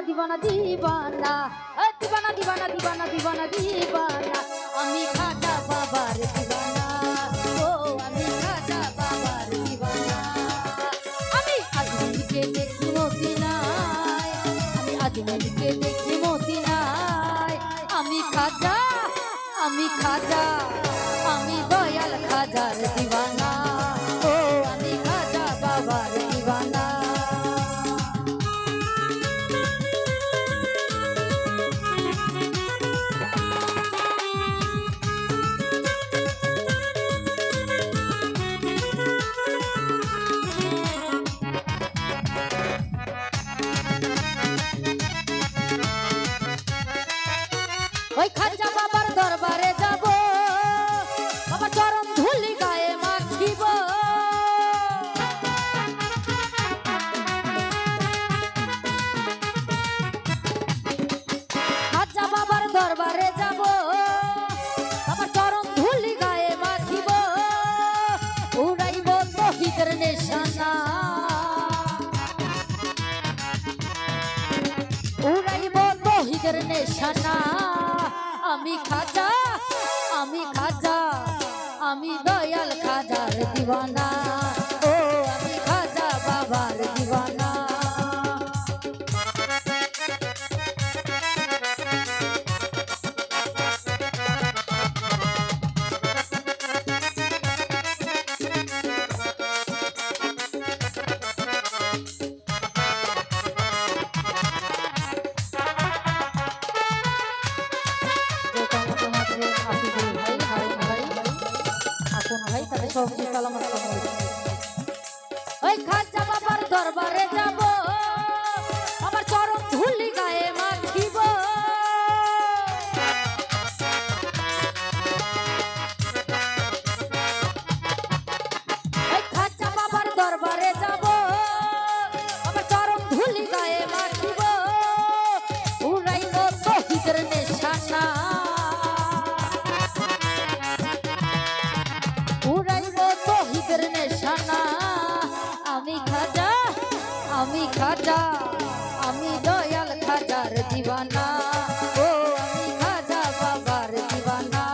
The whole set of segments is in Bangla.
দিবানা দিবানা দিবানা দিবানা দিবানা দিবানা দিবানা আমি খাজা বাবার দিবানা ও আমি খাজা বাবার দিবানা আমি আজমিরকে দেখি মদিনায় আমি আজমিরকে দেখি মদিনায় আমি খাজা আমি দয়াল খাজার দিবানা ও আমি খাজা বাবার দিবানা ওই খাজা বাবার দরবারে যাব বাবার চরণ ধুলি গায়ে মাখিব খাজা বাবার দরবারে যাব বাবার চরণ ধুলি গায়ে মাখিব উড়াইব তৌহিদের নিশানা উড়াইব তৌহিদের নিশানা আমি খাজা আমি দয়াল খাজার দিবানা ও আমি খাজা বাবার দিবানা ওই খাজা বাবার দরবারে যাব আমার চরণ ধুলি গায়ে মাখিব ওই খাজা বাবার দরবারে যাব আমার চরণ ধুলি গায়ে মাখিব উড়াইব তৌহিদের নিশানা উড়াইব তৌহিদের নিশানা আমি দয়াল খাজার দিবানা ও আমি খাজা বাবার দিবানা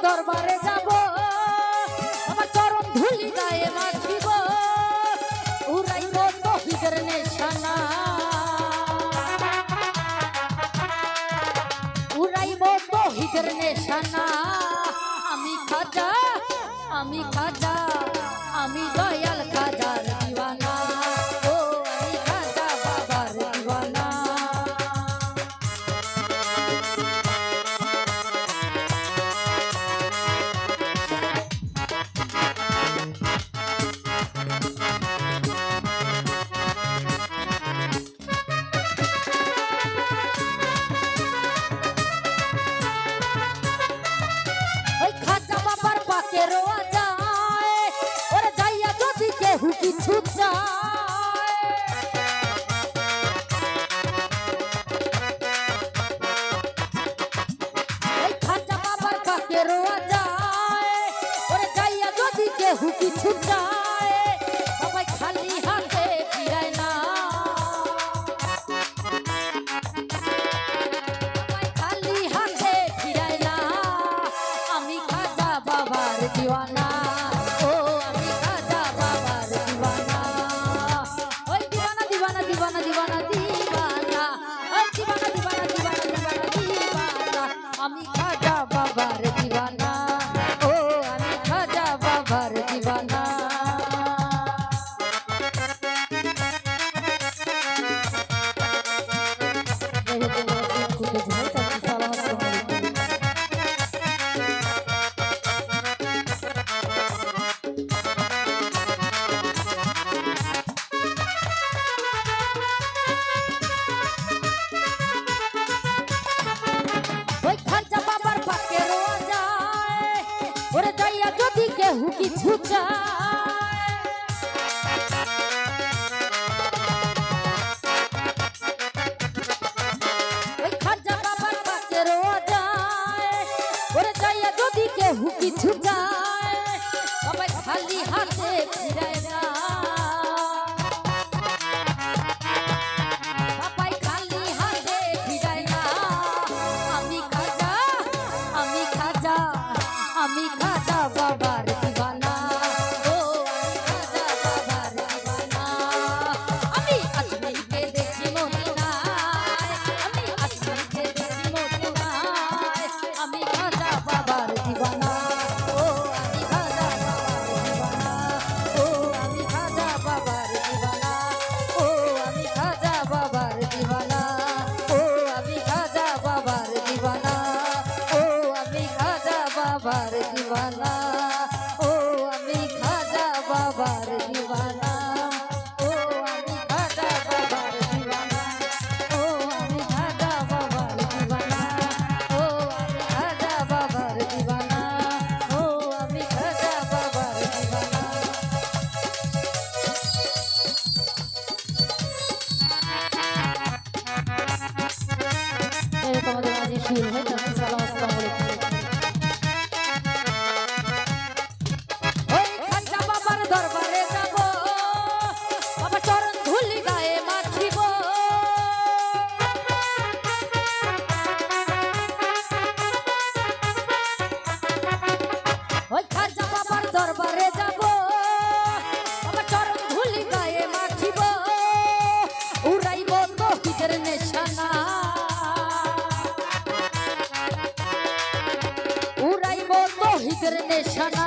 দরবারে যাব আমার চরণ ধুলি গায়ে মাখিব উড়াইব তৌহিদের নিশানা উড়াইব তৌহিদের নিশানা আমি খাজা আমি দয়াল খাজার দিবানা ও আমি খাজা বাবার দিবানা কিছু চাই খাজা বাবার কাকে রোয়া যায় ওরে যাইয়া যদি কেহু কিছু চায় সবাই খালি হাতে ফিরায় না সবাই খালি হাতে ফিরায় না আমি খাজা বাবার দিওয়ানা ও আমি খাজা বাবার দিওয়ানা ওই দিওয়ানা দিওয়ানা দিওয়ানা দিওয়ানা দিওয়ানা ওই দিওয়ানা দিওয়ানা আমি খাজা বাবার দিওয়ানা, ও আমি খাজা বাবার দিওয়ানা। ওই খাজা বাবার পাকে রোয়া যায়, ওরে যাইয়া যদি কেহু কিছু চায়, ওই খাজা বাবার পাকে রোয়া যায়, ওরে যাইয়া যদি কেহু কিছু চায়, সবাই খালি হাতে ফিরায় না, সবাই খালি হাতে ফিরায় না। আমি খাজা, আমি খাজা, আমি খাজা বাবার দিওয়ানা, ও আমি খাজা বাবার দিওয়ানা। আমি আজমিরকে দেখি মদিনায়, আমি আজমিরকে দেখি মদিনায়, আমি খাজা বাবার দিওয়ানা, ও আমি খাজা বাবার দিওয়ানা, ও আমি খাজা বাবার দিওয়ানা, ও আমি খাজা বাবার দিওয়ানা, ও আমি খাজা বাবার দিওয়ানা, ও আমি খাজা বাবার দিওয়ানা, ও আমি খাজা বাবার দিওয়ানা, ও আমি খাজা বাবার দিওয়ানা, ও আমি খাজা বাবার দিওয়ানা, ও আমি খাজা বাবার দিওয়ানা, ও আমি খাজা বাবার দিওয়ানা। তোমাদের মাঝে শুরু হয়ে যাচ্ছে। সালাম আসসালামু আলাইকুম। ওই খাজা বাবার দরবারে যাব, বাবার চরণ ধুলি গায়ে মাখিব, ওই খাজা বাবার দরবারে যাব, বাবার চরণ ধুলি গায়ে মাখিব, উড়াইব তৌহিদের নিশানা, উড়াইব তৌহিদের নিশানা।